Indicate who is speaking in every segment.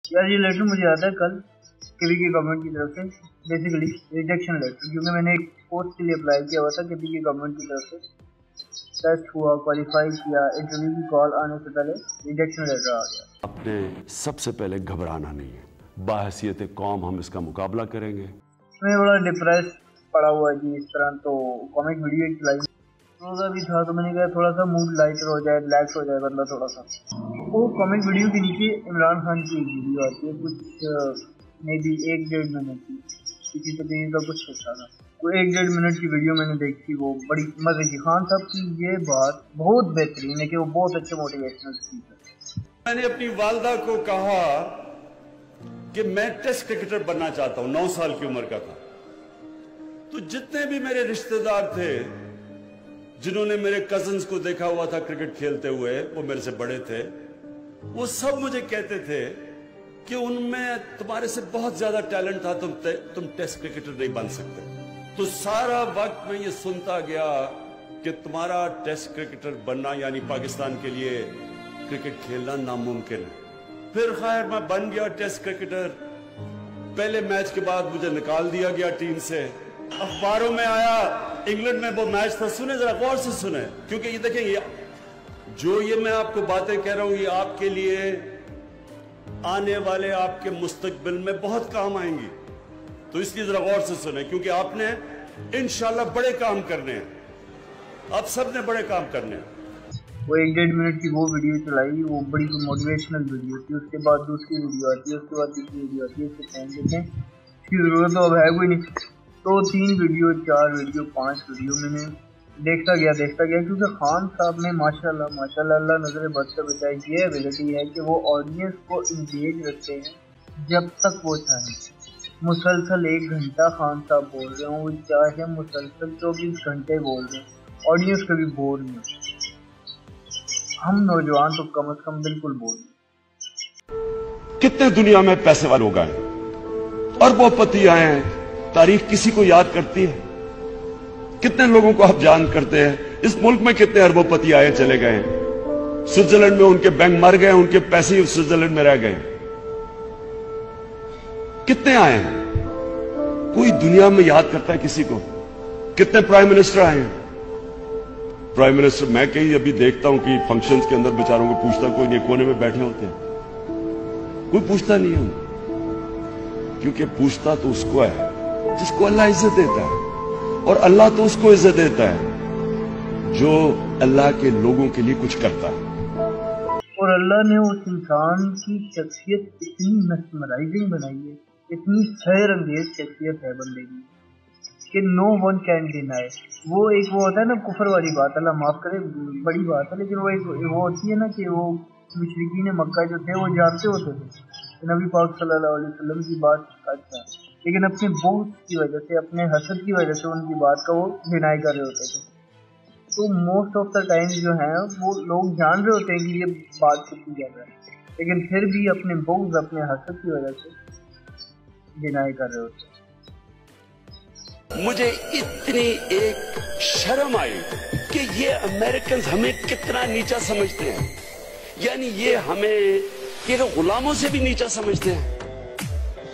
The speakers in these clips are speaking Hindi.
Speaker 1: यार ये लेटर मुझे आता है कल केवी की गवर्नमेंट की तरफ से, बेसिकली रिजेक्शन लेटर, क्योंकि मैंने एक पोस्ट के लिए अप्लाई किया हुआ था केवी की गवर्नमेंट की तरफ से। टेस्ट हुआ, क्वालिफाई किया, इंटरव्यू की कॉल आने से पहले रिजेक्शन लेटर आ गया।
Speaker 2: अपने सबसे पहले घबराना नहीं है, बाहसियत कौम हम इसका मुकाबला करेंगे। मैं
Speaker 1: बड़ा डिप्रेस पड़ा हुआ है जी इस तरह, तो कॉमिक वीडियो एक चलाई, रोज़ा भी था तो मैंने कहा थोड़ा सा मूड लाइटर हो जाए, रिलैक्स हो जाए बंदा थोड़ा सा। वो कॉमिक वीडियो के नीचे इमरान खान की एक वीडियो आती है, कुछ मे बी 1-1.5 मिनट की, किसी तकरीर का कुछ हिस्सा था। वो 1-1.5 मिनट की वीडियो मैंने देखी, वो बड़ी मजे की। खान साहब की ये बात बहुत बेहतरीन है कि वो बहुत अच्छे मोटिवेशनल स्पीकर।
Speaker 2: मैंने अपनी वालदा को कहा कि मैं टेस्ट क्रिकेटर बनना चाहता हूं, 9 साल की उम्र का था। तो जितने भी मेरे रिश्तेदार थे जिन्होंने मेरे कजन्स को देखा हुआ था क्रिकेट खेलते हुए, वो मेरे से बड़े थे, वो सब मुझे कहते थे कि उनमें तुम्हारे से बहुत ज्यादा टैलेंट था, तुम टेस्ट क्रिकेटर नहीं बन सकते। तो सारा वक्त मैं ये सुनता गया कि तुम्हारा टेस्ट क्रिकेटर बनना यानी पाकिस्तान के लिए क्रिकेट खेलना नामुमकिन है। फिर खैर मैं बन गया टेस्ट क्रिकेटर। पहले मैच के बाद मुझे निकाल दिया गया टीम से। अखबारों में आया, इंग्लैंड में वो मैच था। सुने जरा गौर से सुने, क्योंकि ये देखें, ये मैं आपको बातें कह रहा हूं, ये आपके लिए आने वाले आपके मुस्तकबिल में बहुत काम आएंगी। तो इसलिए जरा गौर से सुने, क्योंकि आपने इंशाल्लाह बड़े काम करने हैं। आप सब ने बड़े काम करने हैं।
Speaker 1: वो 1-1.5 मिनट की वो वीडियो चलाई, वो बड़ी मोटिवेशनल वीडियो थी। उसके बाद दूसरी वीडियो आती है, उसके बाद तीसरी वीडियो आती है। इसके टाइम देखें, इसकी जरूरत तो अब है कोई नहीं। तो 3 वीडियो, 4 वीडियो, 5 वीडियो मैंने देखता गया, क्योंकि खान साहब ने माशाल्लाह अल्लाह नजर बद से बचाए, ये एबिलिटी है कि वो ऑडियंस को इंगेज रखते हैं जब तक वो चाहें। मुसलसल 1 घंटा खान साहब बोल रहे हों, वो चाहे मुसलसल 24 घंटे बोल रहे हैं, ऑडियंस कभी बोर नहीं होती। हम नौजवान तो कम से कम बिल्कुल बोल नहीं।
Speaker 2: कितने दुनिया में पैसे वाले लोग आए, अरबोपति आए हैं, तारीख किसी को याद करती है? कितने लोगों को आप जान करते हैं? इस मुल्क में कितने अरबोपति आए चले गए? स्विट्जरलैंड में उनके बैंक मर गए, उनके पैसे ही स्विट्जरलैंड में रह गए। कितने आए हैं? कोई दुनिया में याद करता है किसी को? कितने प्राइम मिनिस्टर आए हैं? प्राइम मिनिस्टर मैं कहीं अभी देखता हूं कि फंक्शंस के अंदर बेचारों को पूछता कोई नहीं, कोने में बैठे होते हैं, कोई पूछता नहीं है, क्योंकि पूछता तो उसको है जिसको अल्लाह इज्जत देता है, और अल्लाह तो उसको इज्जत देता है जो अल्लाह के लोगों के लिए कुछ करता है।
Speaker 1: और अल्लाह ने उस इंसान की शख्सियत इतनी मेस्मराइजिंग बनाई है, इतनी सैर अंगेज शख्सियत है बंदे की कि नो वन कैन डिनाई। वो होता है ना कुफर वाली बात, अल्लाह माफ करे, बड़ी बात है, लेकिन वो होती है ना कि वो मुशरिकीन मक्का जो थे वो जानते होते थे कि नबी पाक सल्लल्लाहु अलैहि वसल्लम की बात सच है, लेकिन अपने बोझ की वजह से, अपने हसद की वजह से उनकी बात का वो डिनाई कर रहे होते थे। तो मोस्ट ऑफ द टाइम जो है वो लोग जान रहे होते हैं कि ये बात कितनी कर रहा है, लेकिन फिर भी अपने बोझ, अपने हसद की वजह से डिनाई कर रहे होते हैं।
Speaker 2: मुझे इतनी एक शर्म आई कि ये अमेरिकन हमें कितना नीचा समझते हैं, यानी ये हमें ये गुलामों से भी नीचा समझते हैं।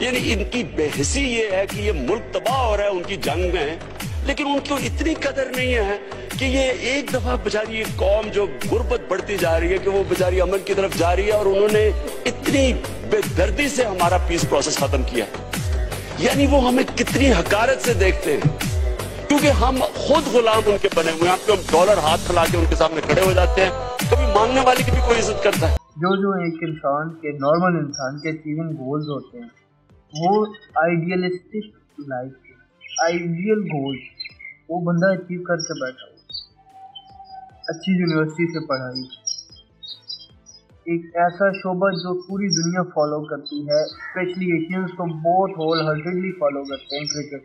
Speaker 2: यानी इनकी बेहसी ये है कि ये मुल्क तबाह हो रहा है उनकी जंग में, लेकिन उनको इतनी कदर नहीं है कि ये एक दफा बेचारी एक कौम जो गुर्बत बढ़ती जा रही है कि वो बेचारी अमन की तरफ जा रही है, और उन्होंने इतनी बेदर्दी से हमारा पीस प्रोसेस खत्म किया। यानी वो हमें कितनी हकारत से देखते हैं, क्योंकि हम खुद गुलाम उनके बने हुए हैं। हम डॉलर हाथ फैला के उनके सामने खड़े हो जाते हैं, कभी मांगने वाले की भी कोई इज्जत करता है।
Speaker 1: जो एक इंसान के, नॉर्मल इंसान के अचीविंग गोल्स होते हैं, वो आइडियलिस्टिक लाइफ, आइडियल गोल्स वो बंदा अचीव करके बैठा हो। अच्छी यूनिवर्सिटी से पढ़ाई, एक ऐसा शोबा जो पूरी दुनिया फॉलो करती है, स्पेशली एशियंस तो बहुत होल हार्टेडली फॉलो करते हैं क्रिकेट,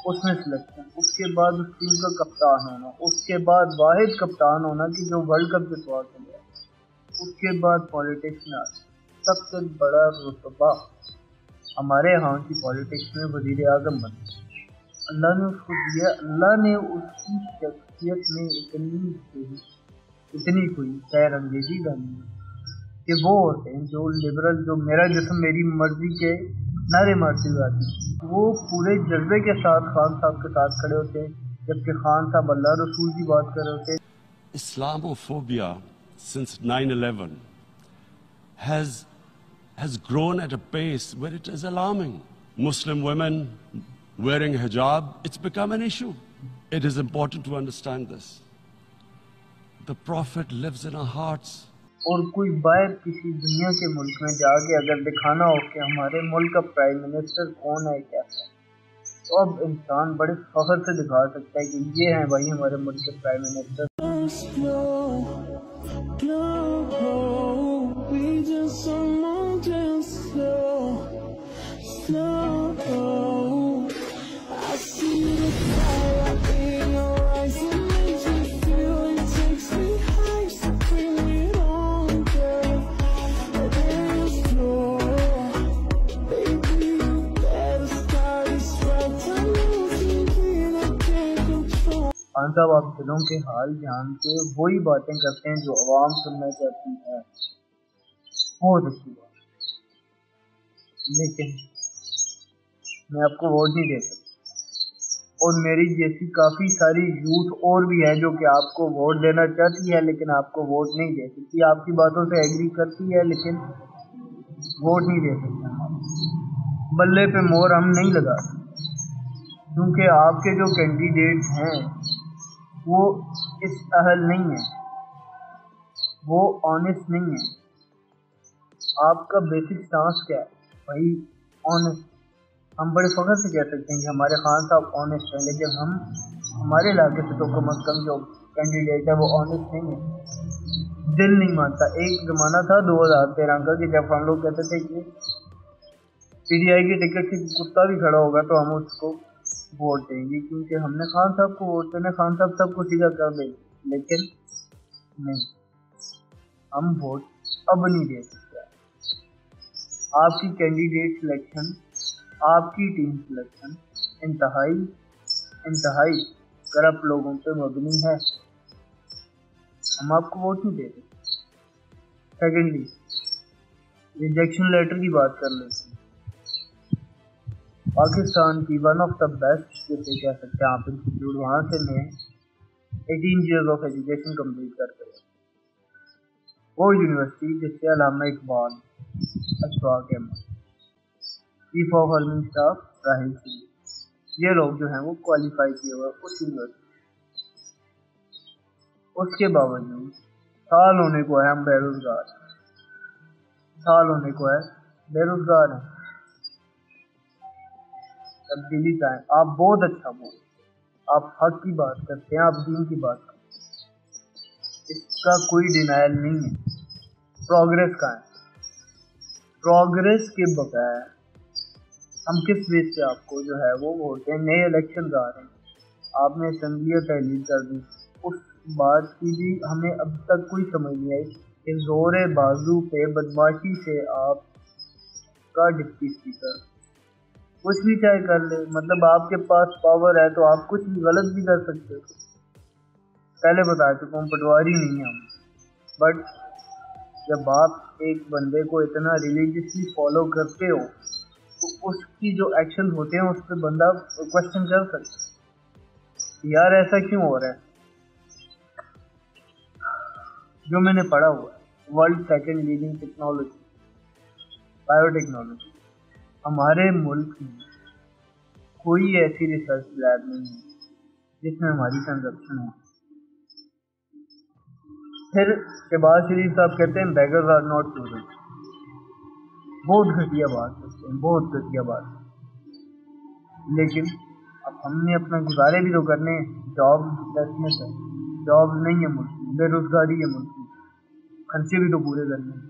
Speaker 1: उसमें सिलेक्शन, उसके बाद उस टीम का कप्तान होना, उसके बाद वाहिद कप्तान होना कि जो वर्ल्ड कप जितवा के लिया, उसके बाद पॉलिटिक्स में सबसे बड़ा रुतबा हमारे यहाँ की पॉलिटिक्स में वजीर आजम बने। अल्लाह ने उसको दिया, अल्लाह ने उसकी शख्सियत में इतनी कोई सैर अंगेजी डाली कि वो होते हैं जो लिबरल, जो मेरा जिस्म मेरी मर्जी के नारे मारते हुए आती है, वो पूरे जज्बे के साथ खान साहब के साथ खड़े होते हैं, जबकि खान साहब अल्लाह रसूल की बात कर रहे होते हैं।
Speaker 2: Islamophobia since 9/11 has grown at a pace where it is alarming. Muslim women wearing hijab, it's become an issue. It is important to understand this. The Prophet lives in our hearts.
Speaker 1: और कोई बाहर किसी दुनिया के मुल्क में जाके अगर दिखाना हो कि हमारे मुल्क का प्राइम मिनिस्टर कौन है, क्या है, तो अब इंसान बड़े फख्र से दिखा सकता है कि ये हैं भाई हमारे मुल्क के प्राइम मिनिस्टर। खान साहब आप दिलों के हाल जान के वही बातें करते हैं जो आवाम सुनना चाहती है, बहुत अच्छी बात, लेकिन मैं आपको वोट नहीं दे सकता। और मेरी जैसी काफ़ी सारी यूथ और भी है जो कि आपको वोट देना चाहती है लेकिन आपको वोट नहीं दे सकती, आपकी बातों से एग्री करती है लेकिन वोट नहीं दे सकती। बल्ले पे मोहर हम नहीं लगा सकते क्योंकि आपके जो कैंडिडेट हैं वो इस अहल नहीं है, वो ऑनेस्ट नहीं है। आपका बेसिक स्टांस क्या है भाई? ऑनेस्ट। हम बड़े फख्र से कह सकते हैं कि हमारे खान साहब ऑनेस्ट हैं, लेकिन हम हमारे इलाके से तो कम अज़ कम जो कैंडिडेट है वो ऑनेस्ट नहीं है, दिल नहीं मानता। एक ज़माना था 2013 का कि जब हम लोग कहते थे कि PTI की टिकट से कुत्ता भी खड़ा होगा तो हम उसको वोट देंगे क्योंकि हमने खान साहब को वोट देना, खान साहब सब कुछ सीधा कर देंगे, लेकिन नहीं, हम वोट अब नहीं दे सकते। आपकी कैंडिडेट सिलेक्शन, आपकी टीम सिलेक्शन इंतहाई करप्ट लोगों पे मबनी है, हम आपको वोट नहीं दे सकते। सेकेंडली, रिजेक्शन लेटर की बात कर लेते हैं। पाकिस्तान की वन ऑफ द बेस्ट जिसे कह सकते हैं आप इंस्टीट्यूट, वहाँ से मैं 18 ईयर्स ऑफ एजुकेशन कंप्लीट करके वो यूनिवर्सिटी जिससे Allama Iqbal, Ashfaq Ahmed, chief of army staff Raheel Singh, ये लोग जो हैं वो क्वालिफाई किए हुए उस यूनिवर्सिटी। उसके बावजूद साल होने को है हम बेरोजगार, साल होने को है बेरोजगार हैं। तब्दीली चाहें, आप बहुत अच्छा बोलते, आप हक की बात करते हैं, आप दीन की बात करते हैं, इसका कोई डिनायल नहीं है। प्रोग्रेस कहाँ है? प्रोग्रेस के बगैर हम किस बेस पे आपको जो है वो वोट दें? नए इलेक्शन आ रहे हैं, आपने असम्बलियाँ तहलील कर दी, उस बात की भी हमें अब तक कोई समझ नहीं आई कि जोर बाजू पे बदमाशी से आप का डिप्टी स्पीकर कुछ भी चाहे कर ले, मतलब आपके पास पावर है तो आप कुछ भी गलत भी कर सकते हो। पहले बता चुका हूँ पटवारी नहीं है हम, बट जब आप एक बंदे को इतना रिलीजियसली फॉलो करते हो तो उसकी जो एक्शन होते हैं उस पर बंदा क्वेश्चन कर सकता है यार ऐसा क्यों हो रहा है। जो मैंने पढ़ा हुआ है, world second leading technology biotechnology, हमारे मुल्क में कोई ऐसी रिसर्च लैब नहीं है जिसमें हमारी कंजप्शन हो। फिर शहबाज शरीफ साहब कहते हैं बेगर्स आर नॉट चिल्ड्रन, बहुत घटिया बात करते हैं, बहुत घटिया बात। लेकिन अब हमने अपना गुजारे भी तो करने, जॉब लेसनेस है, जॉब नहीं है मुल्क में, बेरोजगारी है मुल्क में, खर्चे भी तो पूरे करने हैं,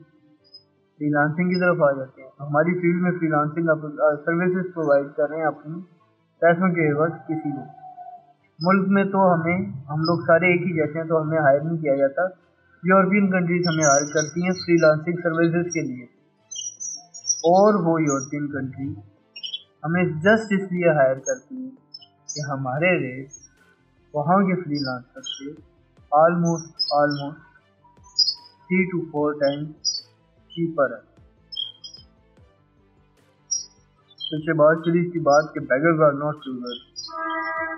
Speaker 1: फ्रीलांसिंग की तरफ आ जाते हैं। हमारी फील्ड में फ्रीलांसिंग सर्विसेज प्रोवाइड कर रहे हैं अपनी पैसों के एवज किसी को। मुल्क में तो हम लोग सारे एक ही जैसे हैं तो हमें हायर नहीं किया जाता। यूरोपियन कंट्रीज हमें हायर करती हैं फ्रीलांसिंग सर्विसेज के लिए, और वो यूरोपियन कंट्री हमें जस्ट इसलिए हायर करती हैं कि हमारे रेट वहाँ के फ्रीलांसर से ऑलमोस्ट 3 to 4 टाइम्स चीपर है। तो शहबाज शरीफ की बात कि बेगर्स आर नॉट चूजर्स,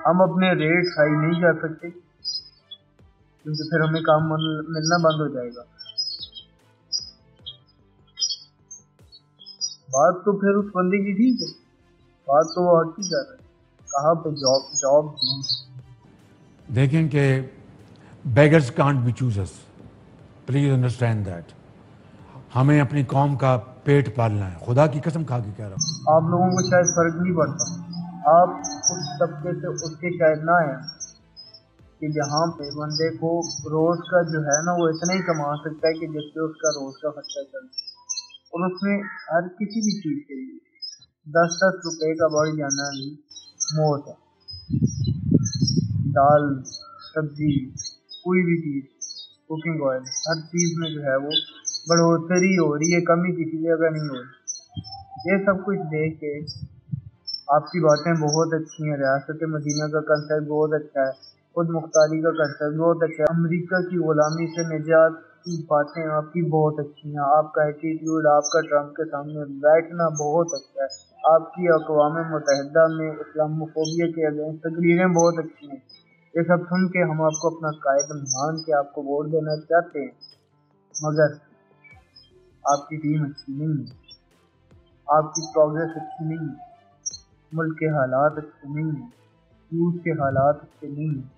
Speaker 1: हम अपने रेट्स हाई नहीं कर सकते क्योंकि फिर हमें काम मिलना बंद हो जाएगा। बात तो फिर उस बंदे की ठीक है, बात तो वो हक ही कर रहा है, कहाँ पे जॉब नहीं।
Speaker 3: देखें कि beggars can't be choosers, please understand that. हमें अपनी कौम का पेट पालना है, खुदा की कसम खा के कह रहा हूँ।
Speaker 1: आप लोगों को शायद फर्क नहीं पड़ता, आप उस तबके से उठ के शायद ना आए कि जहाँ पे बंदे को रोज का जो है ना वो इतना ही कमा सकता है कि जिससे उसका रोज का खर्चा चले, और उसमें हर किसी भी चीज के लिए 10-10 रुपए का बढ़ जाना भी मौत है। दाल, सब्जी, कोई भी चीज, कुकिंग ऑयल, हर चीज में जो है वो बढ़ोतरी हो रही है, कमी किसी जगह नहीं हो रही। ये सब कुछ देख के आपकी बातें बहुत अच्छी हैं, रियासत मदीना का कंसेप्ट बहुत अच्छा है, खुद मुख्तारी का कंसेप्ट बहुत अच्छा है, अमेरिका की गुलामी से निजात की बातें आपकी बहुत अच्छी हैं, आपका एटीट्यूड, आपका ट्रम्प के सामने बैठना बहुत अच्छा है, आपकी अक़वाम मुत्तहिदा में इस्लामोफोबिया के अगेंस्ट तकरीरें बहुत अच्छी हैं। ये सब सुन के हम आपको अपना कायद मान के आपको वोट देना चाहते हैं, मगर आपकी टीम अच्छी नहीं है, आपकी प्रोग्रेस अच्छी नहीं है, मुल्क के हालात अच्छे नहीं हैं, यूथ के हालात अच्छे नहीं हैं।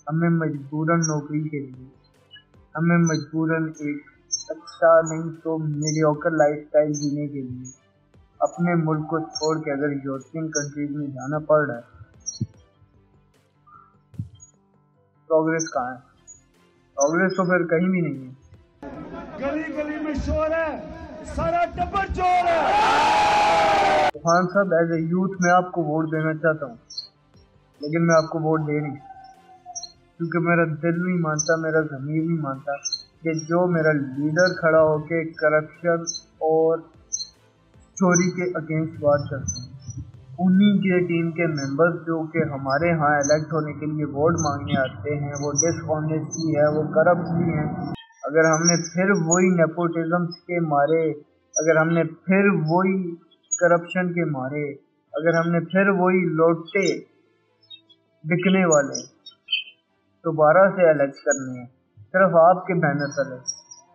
Speaker 1: हमें मजबूरन नौकरी के लिए, हमें मजबूरन एक अच्छा नहीं तो मीडियोकर लाइफस्टाइल जीने के लिए अपने मुल्क को छोड़ के अगर यूरोपियन कंट्रीज में जाना पड़ रहा है, प्रोग्रेस कहाँ है? प्रोग्रेस तो फिर कहीं भी नहीं है।
Speaker 4: गली गली में शोर है, सारा टब्बर चोर है।
Speaker 1: खान साहब, एज ए यूथ मैं आपको वोट देना चाहता हूँ, लेकिन मैं आपको वोट दे नहीं, क्योंकि मेरा दिल नहीं मानता, मेरा ज़मीर नहीं मानता कि जो मेरा लीडर खड़ा होके करप्शन और चोरी के अगेंस्ट बात करते हैं, उन्हीं के टीम के मेंबर्स जो कि हमारे यहाँ इलेक्ट होने के लिए वोट मांगने आते हैं, वो डिसऑनेस्टी है, वो करप्ट भी हैं। अगर हमने फिर वही नेपोटिज्म के मारे, अगर हमने फिर वही करप्शन के मारे, अगर हमने फिर वही लौटे बिकने वाले दोबारा से इलेक्ट करने हैं सिर्फ आपके बैनर तले,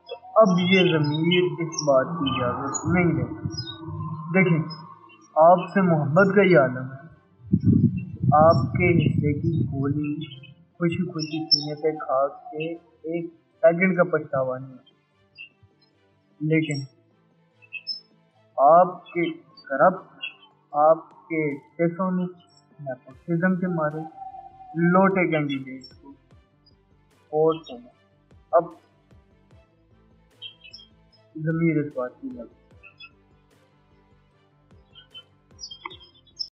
Speaker 1: तो अब ये ज़मीर इस बात की इजाज़त नहीं देती। देखिए, आपसे मोहब्बत का ही आलम है, आपके हिस्से की गोली खुशी खुशी सीने पे खा के एक सेकंड का पछतावा नहीं है, लेकिन आपके करप्ट, आपके नेपोटिज्म के मारे लोटे कैंडिडेट को वोट देना अब ज़मीर इस बात की लग